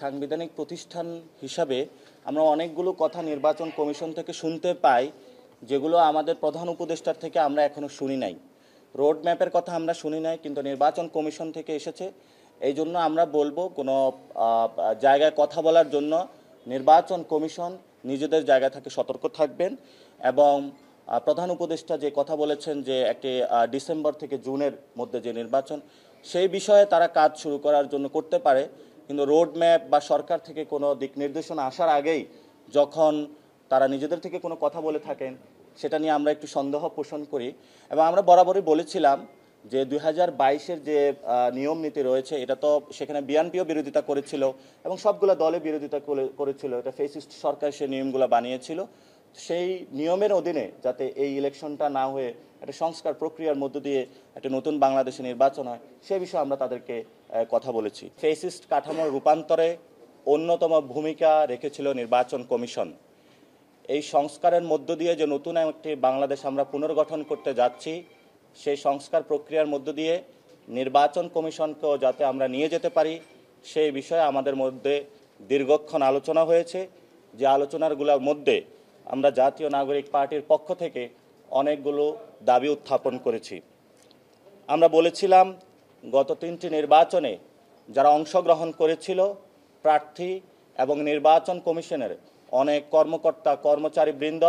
সাংবিধানিক প্রতিষ্ঠান হিসাবে আমরা অনেকগুলো কথা নির্বাচন কমিশন থেকে শুনতে পাই, যেগুলো আমাদের প্রধান উপদেষ্টার থেকে আমরা এখনো শুনি নাই। রোড ম্যাপের কথা আমরা শুনি নাই, কিন্তু নির্বাচন কমিশন থেকে এসেছে। এই জন্য আমরা বলবো, কোনো জায়গায় কথা বলার জন্য নির্বাচন কমিশন নিজেদের জায়গা থেকে সতর্ক থাকবেন। এবং প্রধান উপদেষ্টা যে কথা বলেছেন যে একটি ডিসেম্বর থেকে জুনের মধ্যে যে নির্বাচন, সেই বিষয়ে তারা কাজ শুরু করার জন্য করতে পারে। কিন্তু রোড ম্যাপ বা সরকার থেকে কোনো দিক নির্দেশনা আসার আগেই যখন তারা নিজেদের থেকে কোনো কথা বলে থাকেন, সেটা নিয়ে আমরা একটু সন্দেহ পোষণ করি। এবং আমরা বরাবরই বলেছিলাম যে 2022-এর যে নিয়ম নীতি রয়েছে, এটা তো সেখানে বিএনপিও বিরোধিতা করেছিল এবং সবগুলো দলে বিরোধিতা করেছিল। এটা ফেসিস্ট সরকার সেই নিয়মগুলো বানিয়েছিল। সেই নিয়মের অধীনে যাতে এই ইলেকশনটা না হয়ে একটা সংস্কার প্রক্রিয়ার মধ্য দিয়ে একটা নতুন বাংলাদেশে নির্বাচন হয়, সে বিষয়ে আমরা তাদেরকে কথা বলেছি। ফেসিস্ট কাঠামোর রূপান্তরে অন্যতম ভূমিকা রেখেছিল নির্বাচন কমিশন। এই সংস্কারের মধ্য দিয়ে যে নতুন একটি বাংলাদেশ আমরা পুনর্গঠন করতে যাচ্ছি, সেই সংস্কার প্রক্রিয়ার মধ্য দিয়ে নির্বাচন কমিশনকেও যাতে আমরা নিয়ে যেতে পারি, সেই বিষয়ে আমাদের মধ্যে দীর্ঘক্ষণ আলোচনা হয়েছে। যে আলোচনাগুলোর মধ্যে আমরা জাতীয় নাগরিক পার্টির পক্ষ থেকে অনেকগুলো দাবি উত্থাপন করেছি। আমরা বলেছিলাম, গত 3টি নির্বাচনে যারা অংশগ্রহণ করেছিল, প্রার্থী এবং নির্বাচন কমিশনের অনেক কর্মকর্তা কর্মচারীবৃন্দ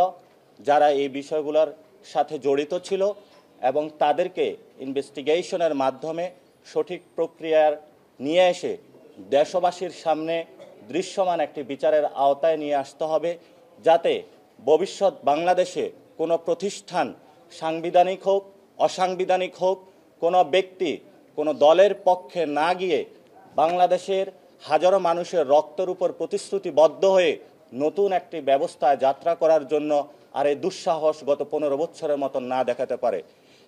যারা এই বিষয়গুলোর সাথে জড়িত ছিল, এবং তাদেরকে ইনভেস্টিগেশনের মাধ্যমে সঠিক প্রক্রিয়ার নিয়ে এসে দেশবাসীর সামনে দৃশ্যমান একটি বিচারের আওতায় নিয়ে আসতে হবে, যাতে ভবিষ্যৎ বাংলাদেশে কোনো প্রতিষ্ঠান, সাংবিধানিক হোক অসাংবিধানিক হোক, কোনো ব্যক্তি কোনো দলের পক্ষে না গিয়ে বাংলাদেশের হাজারো মানুষের রক্তের উপর প্রতিশ্রুতিবদ্ধ হয়ে নতুন একটি ব্যবস্থায় যাত্রা করার জন্য আর এই দুঃসাহস গত 15 বছরের মতো না দেখাতে পারে।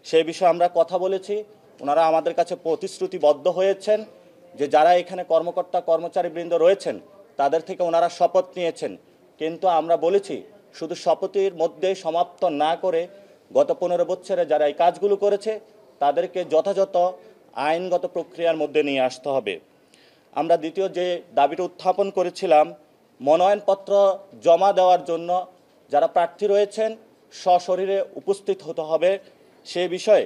সেই বিষয়ে আমরা কথা বলেছি। ওনারা আমাদের কাছে প্রতিশ্রুতিবদ্ধ হয়েছেন যে যারা এখানে কর্মকর্তা কর্মচারীবৃন্দ রয়েছেন তাদের থেকে ওনারা শপথ নিয়েছেন। কিন্তু আমরা বলেছি, শুধু শপথের মধ্যে সমাপ্ত না করে গত 15 বছরে যারা এই কাজগুলো করেছে তাদেরকে যথাযথ আইনগত প্রক্রিয়ার মধ্যে নিয়ে আসতে হবে। আমরা দ্বিতীয় যে দাবিটা উত্থাপন করেছিলাম, মনোনয়নপত্র জমা দেওয়ার জন্য যারা প্রার্থী রয়েছেন সশরীরে উপস্থিত হতে হবে। সে বিষয়ে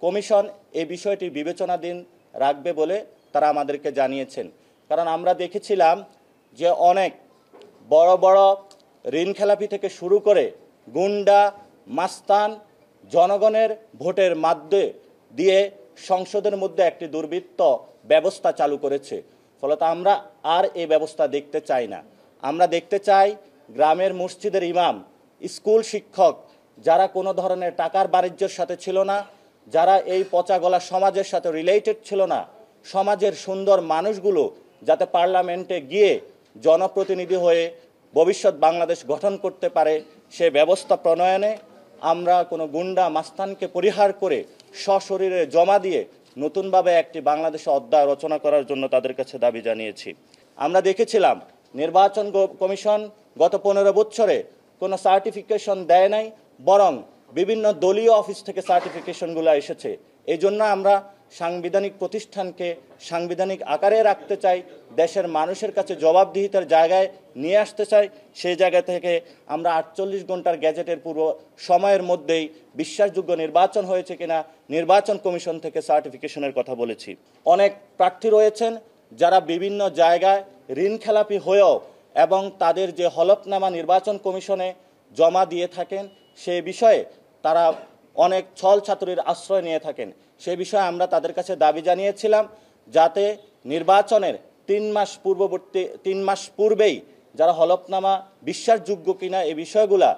কমিশন এই বিষয়টি বিবেচনাধীন রাখবে বলে তারা আমাদেরকে জানিয়েছেন। কারণ আমরা দেখেছিলাম যে অনেক বড় বড় ঋণখেলাপি থেকে শুরু করে গুন্ডা মাস্তান জনগণের ভোটের মাধ্যমে দিয়ে সংসদের মধ্যে একটি দুর্বৃত্ত ব্যবস্থা চালু করেছে। ফলত আমরা আর এই ব্যবস্থা দেখতে চাই না। আমরা দেখতে চাই গ্রামের মসজিদের ইমাম, স্কুল শিক্ষক, যারা কোনো ধরনের টাকার বাণিজ্যের সাথে ছিল না, যারা এই পচাগলা সমাজের সাথে রিলেটেড ছিল না, সমাজের সুন্দর মানুষগুলো যাতে পার্লামেন্টে গিয়ে জনপ্রতিনিধি হয়ে ভবিষ্যৎ বাংলাদেশ গঠন করতে পারে, সে ব্যবস্থা প্রণয়নে আমরা কোনো গুন্ডা মাস্তানকে পরিহার করে সশরীরে জমা দিয়ে নতুনভাবে একটি বাংলাদেশে অধ্যায় রচনা করার জন্য তাদের কাছে দাবি জানিয়েছি। আমরা দেখেছিলাম নির্বাচন কমিশন গত 15 বছরে কোনো সার্টিফিকেশন দেয় নাই, বরং বিভিন্ন দলীয় অফিস থেকে সার্টিফিকেশনগুলো এসেছে। এই জন্য আমরা সাংবিধানিক প্রতিষ্ঠানকে সাংবিধানিক আকারে রাখতে চাই, দেশের মানুষের কাছে জবাবদিহিতার জায়গায় নিয়ে আসতে চাই। সেই জায়গা থেকে আমরা 48 ঘন্টার গ্যাজেটের পূর্ব সময়ের মধ্যেই বিশ্বাসযোগ্য নির্বাচন হয়েছে কিনা নির্বাচন কমিশন থেকে সার্টিফিকেশনের কথা বলেছি। অনেক প্রার্থী রয়েছেন যারা বিভিন্ন জায়গায় ঋণখেলাপি হয়েও এবং তাদের যে হলফনামা নির্বাচন কমিশনে জমা দিয়ে থাকেন, সে বিষয়ে তারা অনেক ছল ছাত্রীর আশ্রয় নিয়ে থাকেন। সে বিষয়ে আমরা তাদের কাছে দাবি জানিয়েছিলাম যাতে নির্বাচনের 3 মাস পূর্বেই যারা হলফনামা বিশ্বাসযোগ্য কিনা এই বিষয়গুলা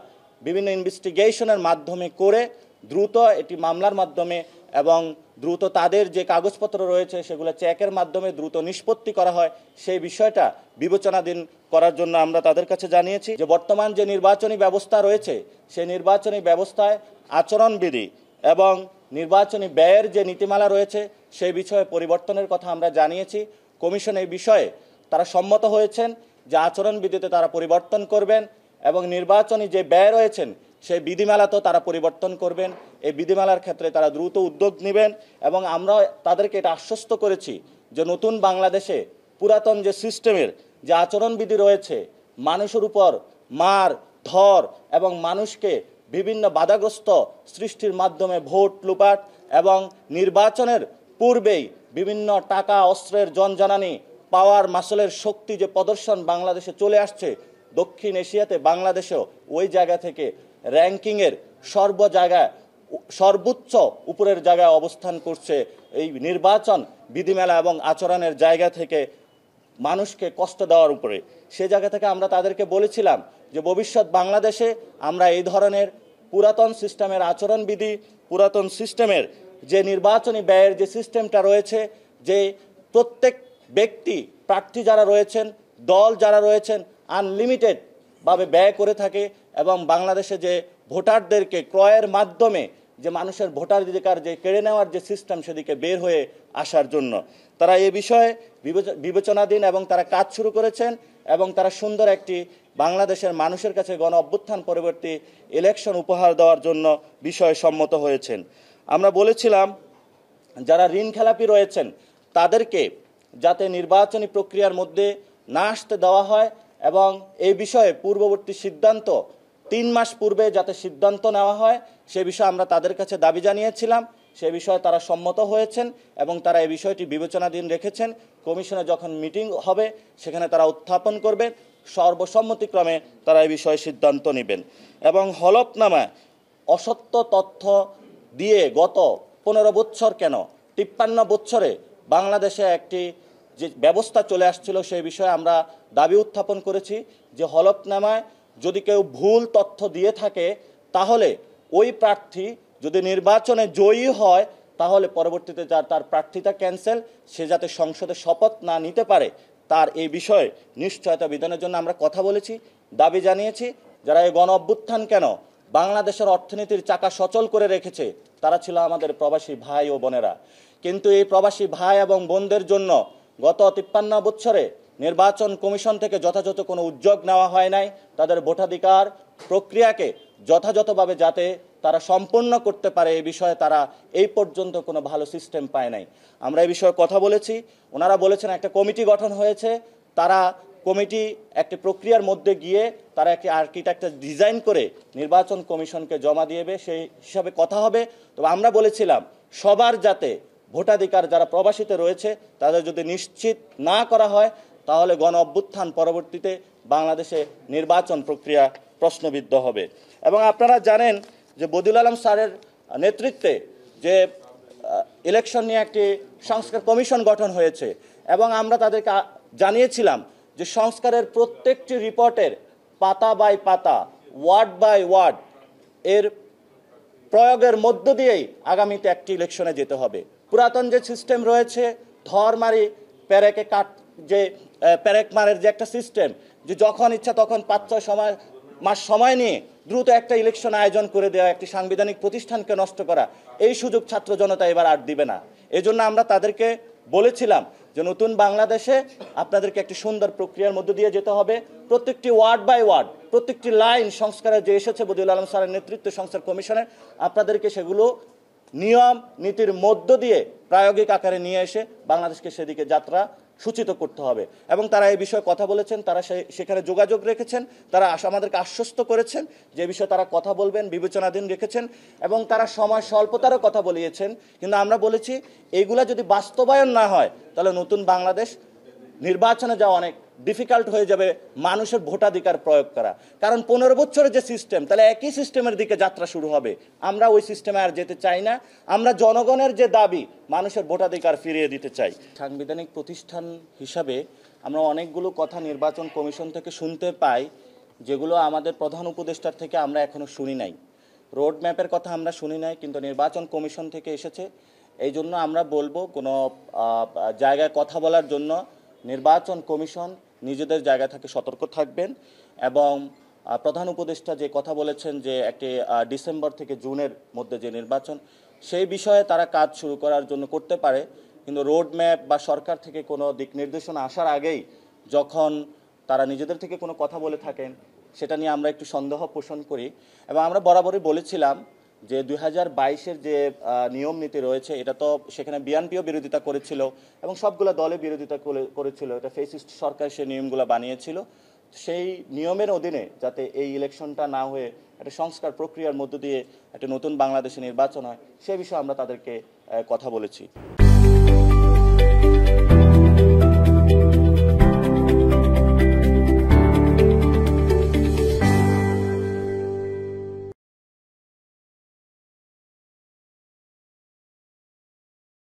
বিভিন্ন ইনভেস্টিগেশনের মাধ্যমে করে দ্রুত এটি মামলার মাধ্যমে এবং দ্রুত তাদের যে কাগজপত্র রয়েছে সেগুলো চেকের মাধ্যমে দ্রুত নিষ্পত্তি করা হয়, সেই বিষয়টা বিবেচনাধীন করার জন্য আমরা তাদের কাছে জানিয়েছি। যে বর্তমান যে নির্বাচনী ব্যবস্থা রয়েছে, সেই নির্বাচনী ব্যবস্থায় আচরণবিধি এবং নির্বাচনী ব্যয়ের যে নীতিমালা রয়েছে সেই বিষয়ে পরিবর্তনের কথা আমরা জানিয়েছি। কমিশন এই বিষয়ে তারা সম্মত হয়েছেন যে আচরণবিধিতে তারা পরিবর্তন করবেন এবং নির্বাচনী যে ব্যয় রয়েছেন সেই বিধিমালাতেও তারা পরিবর্তন করবেন। এই বিধিমালার ক্ষেত্রে তারা দ্রুত উদ্যোগ নেবেন এবং আমরা তাদেরকে এটা আশ্বস্ত করেছি যে নতুন বাংলাদেশে পুরাতন যে সিস্টেমের যে আচরণবিধি রয়েছে, মানুষের উপর মার ধর এবং মানুষকে বিভিন্ন বাধাগ্রস্ত সৃষ্টির মাধ্যমে ভোট লুপাট এবং নির্বাচনের পূর্বেই বিভিন্ন টাকা অস্ত্রের জনজানানি পাওয়ার মাসলের শক্তি যে প্রদর্শন বাংলাদেশে চলে আসছে, দক্ষিণ এশিয়াতে বাংলাদেশেও ওই জায়গা থেকে র্যাঙ্কিংয়ের সর্বোচ্চ উপরের জায়গায় অবস্থান করছে। এই নির্বাচন বিধিমেলা এবং আচরণের জায়গা থেকে মানুষকে কষ্ট দেওয়ার উপরে, সে জায়গা থেকে আমরা তাদেরকে বলেছিলাম যে ভবিষ্যৎ বাংলাদেশে আমরা এই ধরনের পুরাতন সিস্টেমের আচরণবিধি, পুরাতন সিস্টেমের যে নির্বাচনী ব্যয়ের যে সিস্টেমটা রয়েছে, যে প্রত্যেক ব্যক্তি প্রার্থী যারা রয়েছেন, দল যারা রয়েছেন আনলিমিটেডভাবে ব্যয় করে থাকে এবং বাংলাদেশে যে ভোটারদেরকে ক্রয়ের মাধ্যমে যে মানুষের ভোটাধিকার যে কেড়ে নেওয়ার যে সিস্টেম, সেদিকে বের হয়ে আসার জন্য তারা এ বিষয়ে বিবেচনাধীন এবং তারা কাজ শুরু করেছেন এবং তারা সুন্দর একটি বাংলাদেশের মানুষের কাছে গণ অভ্যুত্থান পরবর্তী ইলেকশন উপহার দেওয়ার জন্য বিষয়ে সম্মত হয়েছেন। আমরা বলেছিলাম যারা ঋণ খেলাপি রয়েছেন তাদেরকে যাতে নির্বাচনী প্রক্রিয়ার মধ্যে না আসতে দেওয়া হয় এবং এই বিষয়ে পূর্ববর্তী সিদ্ধান্ত 3 মাস পূর্বে যাতে সিদ্ধান্ত নেওয়া হয়, সে বিষয়ে আমরা তাদের কাছে দাবি জানিয়েছিলাম। সে বিষয়ে তারা সম্মত হয়েছেন এবং তারা এই বিষয়টি বিবেচনাধীন রেখেছেন। কমিশনে যখন মিটিং হবে সেখানে তারা উত্থাপন করবেন, সর্বসম্মতিক্রমে তারা এই বিষয়ে সিদ্ধান্ত নেবেন। এবং হলফনামা অসত্য তথ্য দিয়ে গত 15 বছর কেন 53 বছরে বাংলাদেশে একটি যে ব্যবস্থা চলে আসছিল, সেই বিষয়ে আমরা দাবি উত্থাপন করেছি যে হলফনামায় যদি কেউ ভুল তথ্য দিয়ে থাকে তাহলে ওই প্রার্থী যদি নির্বাচনে জয়ী হয় তাহলে পরবর্তীতে তার প্রার্থিতা ক্যান্সেল, সে যাতে সংসদে শপথ না নিতে পারে তার এই বিষয়ে নিশ্চয়তা বিধানের জন্য আমরা কথা বলেছি, দাবি জানিয়েছি। যারা এই গণ অভ্যুত্থান কেন বাংলাদেশের অর্থনীতির চাকা সচল করে রেখেছে তারা ছিল আমাদের প্রবাসী ভাই ও বোনেরা। কিন্তু এই প্রবাসী ভাই এবং বোনদের জন্য গত 53 বছরে নির্বাচন কমিশন থেকে যথাযথ কোনো উদ্যোগ নেওয়া হয় নাই। তাদের ভোটাধিকার প্রক্রিয়াকে যথাযথভাবে যাতে তারা সম্পন্ন করতে পারে এই বিষয়ে তারা এই পর্যন্ত কোনো ভালো সিস্টেম পায় নাই। আমরা এই বিষয়ে কথা বলেছি, ওনারা বলেছেন একটা কমিটি গঠন হয়েছে, তারা কমিটি একটি প্রক্রিয়ার মধ্যে গিয়ে তারা একটি আর্কিটেকচার ডিজাইন করে নির্বাচন কমিশনকে জমা দিয়েবে, সেই হিসাবে কথা হবে। তবে আমরা বলেছিলাম সবার যাতে ভোটাধিকার যারা প্রবাসীতে রয়েছে তাদের যদি নিশ্চিত না করা হয় তাহলে গণ অভ্যুত্থান পরবর্তীতে বাংলাদেশে নির্বাচন প্রক্রিয়া প্রশ্নবিদ্ধ হবে। এবং আপনারা জানেন যে বদিউল আলম স্যারের নেতৃত্বে যে ইলেকশন নিয়ে একটি সংস্কার কমিশন গঠন হয়েছে এবং আমরা তাদেরকে জানিয়েছিলাম যে সংস্কারের প্রত্যেকটি রিপোর্টের পাতা বাই পাতা, ওয়ার্ড বাই ওয়ার্ড এর প্রয়োগের মধ্য দিয়েই আগামীতে একটি ইলেকশনে যেতে হবে। পুরাতন যে সিস্টেম রয়েছে ধরমারি প্যারেকে কাট যে প্যারেক মারের যে একটা সিস্টেম, যে যখন ইচ্ছা তখন 5-6 মাস সময় নিয়ে দ্রুত একটা ইলেকশন আয়োজন করে দেওয়া, একটি সাংবিধানিক প্রতিষ্ঠানকে নষ্ট করা, এই সুযোগ ছাত্র জনতা এবার আর দিবে না। এজন্য আমরা তাদেরকে বলেছিলাম যে নতুন বাংলাদেশে আপনাদেরকে একটি সুন্দর প্রক্রিয়ার মধ্যে দিয়ে যেতে হবে। প্রত্যেকটি ওয়ার্ড বাই ওয়ার্ড, প্রত্যেকটি লাইন সংস্কারে যে এসেছে বদিউল আলম স্যারের নেতৃত্বে সংস্কার কমিশনের, আপনাদেরকে সেগুলো নিয়ম নীতির মধ্য দিয়ে প্রায়োগিক আকারে নিয়ে এসে বাংলাদেশকে সেদিকে যাত্রা সূচিত করতে হবে। এবং তারা এই বিষয়ে কথা বলেছেন, তারা সেখানে যোগাযোগ রেখেছেন, তারা আমাদেরকে আশ্বস্ত করেছেন যে বিষয়ে তারা কথা বলবেন, বিবেচনাধীন রেখেছেন এবং তারা সময় স্বল্পতারও কথা বলিয়েছেন। কিন্তু আমরা বলেছি এইগুলা যদি বাস্তবায়ন না হয় তাহলে নতুন বাংলাদেশ নির্বাচনে যাওয়া অনেক ডিফিকাল্ট হয়ে যাবে, মানুষের ভোটাধিকার প্রয়োগ করা। কারণ 15 বছরের যে সিস্টেম, তাহলে একই সিস্টেমের দিকে যাত্রা শুরু হবে। আমরা ওই সিস্টেমে আর যেতে চাই না। আমরা জনগণের যে দাবি মানুষের ভোটাধিকার ফিরিয়ে দিতে চাই। সাংবিধানিক প্রতিষ্ঠান হিসাবে আমরা অনেকগুলো কথা নির্বাচন কমিশন থেকে শুনতে পাই যেগুলো আমাদের প্রধান উপদেষ্টার থেকে আমরা এখনো শুনি নাই। রোড ম্যাপের কথা আমরা শুনি নাই, কিন্তু নির্বাচন কমিশন থেকে এসেছে। এই জন্য আমরা বলবো কোনো জায়গায় কথা বলার জন্য নির্বাচন কমিশন নিজেদের জায়গা থেকে সতর্ক থাকবেন এবং প্রধান উপদেষ্টা যে কথা বলেছেন যে একটি ডিসেম্বর থেকে জুনের মধ্যে যে নির্বাচন, সেই বিষয়ে তারা কাজ শুরু করার জন্য করতে পারে। কিন্তু রোড ম্যাপ বা সরকার থেকে কোনো দিক নির্দেশনা আসার আগেই যখন তারা নিজেদের থেকে কোনো কথা বলে থাকেন, সেটা নিয়ে আমরা একটু সন্দেহ পোষণ করি। এবং আমরা বরাবরই বলেছিলাম যে 2022-এর যে নিয়ম নীতি রয়েছে এটা তো সেখানে বিএনপিও বিরোধিতা করেছিল এবং সবগুলো দলে বিরোধিতা করেছিল। এটা ফেসিস্ট সরকার সেই নিয়মগুলো বানিয়েছিল। সেই নিয়মের অধীনে যাতে এই ইলেকশনটা না হয়ে একটা সংস্কার প্রক্রিয়ার মধ্য দিয়ে একটা নতুন বাংলাদেশে নির্বাচন হয় সে বিষয়ে আমরা তাদেরকে কথা বলেছি।